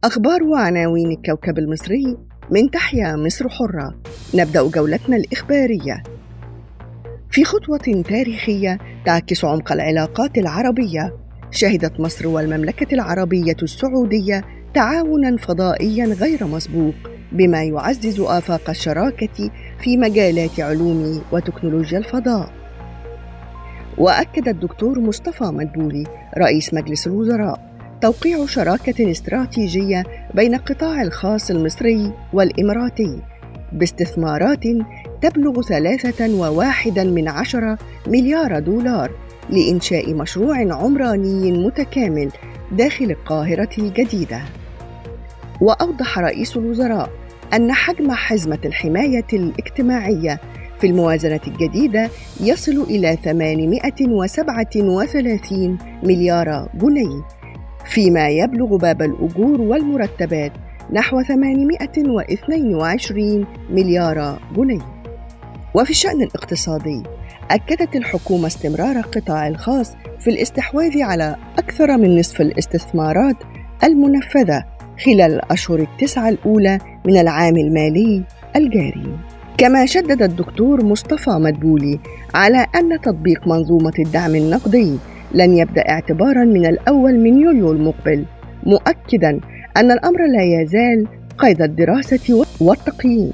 أخبار وعناوين الكوكب المصري من تحيا مصر حرة. نبدأ جولتنا الإخبارية في خطوة تاريخية تعكس عمق العلاقات العربية. شهدت مصر والمملكة العربية السعودية تعاوناً فضائياً غير مسبوق، بما يعزز آفاق الشراكة في مجالات علوم وتكنولوجيا الفضاء. وأكد الدكتور مصطفى مدبولي رئيس مجلس الوزراء توقيع شراكة استراتيجية بين القطاع الخاص المصري والإماراتي باستثمارات تبلغ 3.1 مليار دولار لإنشاء مشروع عمراني متكامل داخل القاهرة الجديدة. وأوضح رئيس الوزراء أن حجم حزمة الحماية الاجتماعية في الموازنة الجديدة يصل إلى 837 مليار جنيه، فيما يبلغ باب الأجور والمرتبات نحو 822 مليار جنيه. وفي الشأن الاقتصادي، أكدت الحكومة استمرار القطاع الخاص في الاستحواذ على أكثر من نصف الاستثمارات المنفذة خلال الأشهر التسعة الأولى من العام المالي الجاري. كما شدد الدكتور مصطفى مدبولي على أن تطبيق منظومة الدعم النقدي لن يبدأ اعتباراً من الأول من يوليو المقبل، مؤكداً أن الأمر لا يزال قيد الدراسة والتقييم.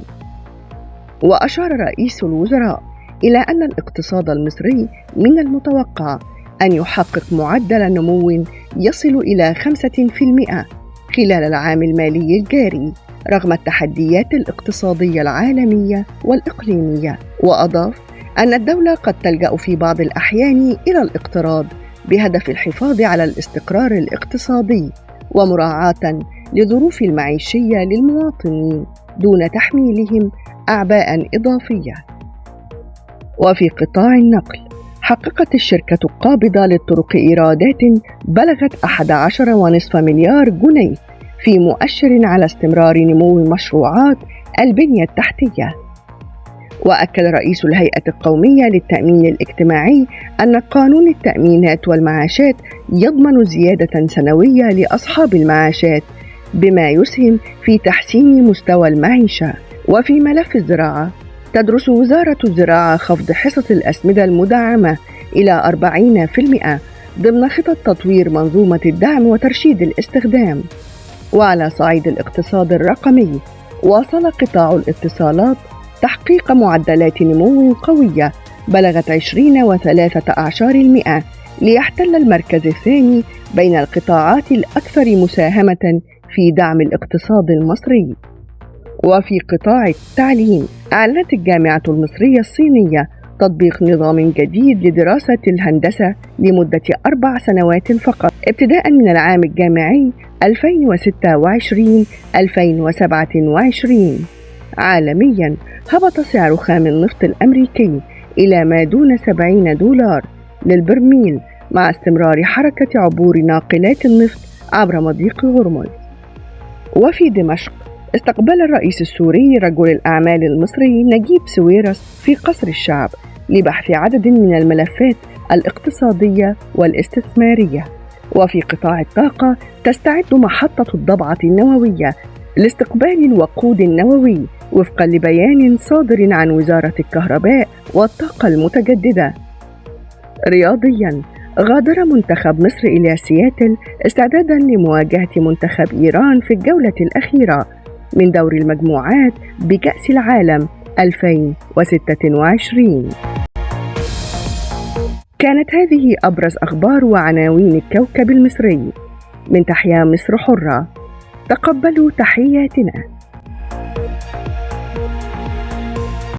وأشار رئيس الوزراء إلى أن الاقتصاد المصري من المتوقع أن يحقق معدل نمو يصل إلى 5% خلال العام المالي الجاري رغم التحديات الاقتصادية العالمية والإقليمية. وأضاف أن الدولة قد تلجأ في بعض الأحيان إلى الاقتراض بهدف الحفاظ على الاستقرار الاقتصادي ومراعاة لظروف المعيشية للمواطنين دون تحميلهم أعباء إضافية. وفي قطاع النقل، حققت الشركة القابضة للطرق إيرادات بلغت 11.5 مليار جنيه، في مؤشر على استمرار نمو مشروعات البنية التحتية. وأكد رئيس الهيئة القومية للتأمين الاجتماعي أن قانون التأمينات والمعاشات يضمن زيادة سنوية لأصحاب المعاشات، بما يسهم في تحسين مستوى المعيشة. وفي ملف الزراعة، تدرس وزارة الزراعة خفض حصص الأسمدة المدعمة إلى 40% ضمن خطط تطوير منظومة الدعم وترشيد الاستخدام. وعلى صعيد الاقتصاد الرقمي، واصل قطاع الاتصالات تحقيق معدلات نمو قوية بلغت 20.3% ليحتل المركز الثاني بين القطاعات الأكثر مساهمة في دعم الاقتصاد المصري. وفي قطاع التعليم، أعلنت الجامعة المصرية الصينية تطبيق نظام جديد لدراسة الهندسة لمدة 4 سنوات فقط ابتداء من العام الجامعي 2026-2027. عالمياً، هبط سعر خام النفط الأمريكي إلى ما دون $70 للبرميل مع استمرار حركة عبور ناقلات النفط عبر مضيق هرمز. وفي دمشق، استقبل الرئيس السوري رجل الأعمال المصري نجيب ساويرس في قصر الشعب لبحث عدد من الملفات الاقتصادية والاستثمارية. وفي قطاع الطاقة، تستعد محطة الضبعة النووية لاستقبال الوقود النووي وفقا لبيان صادر عن وزارة الكهرباء والطاقة المتجددة. رياضياً، غادر منتخب مصر إلى سياتل استعداداً لمواجهة منتخب إيران في الجولة الأخيرة من دور المجموعات بكأس العالم 2026. كانت هذه أبرز أخبار وعناوين الكوكب المصري. من تحيا مصر حرة، تقبلوا تحياتنا.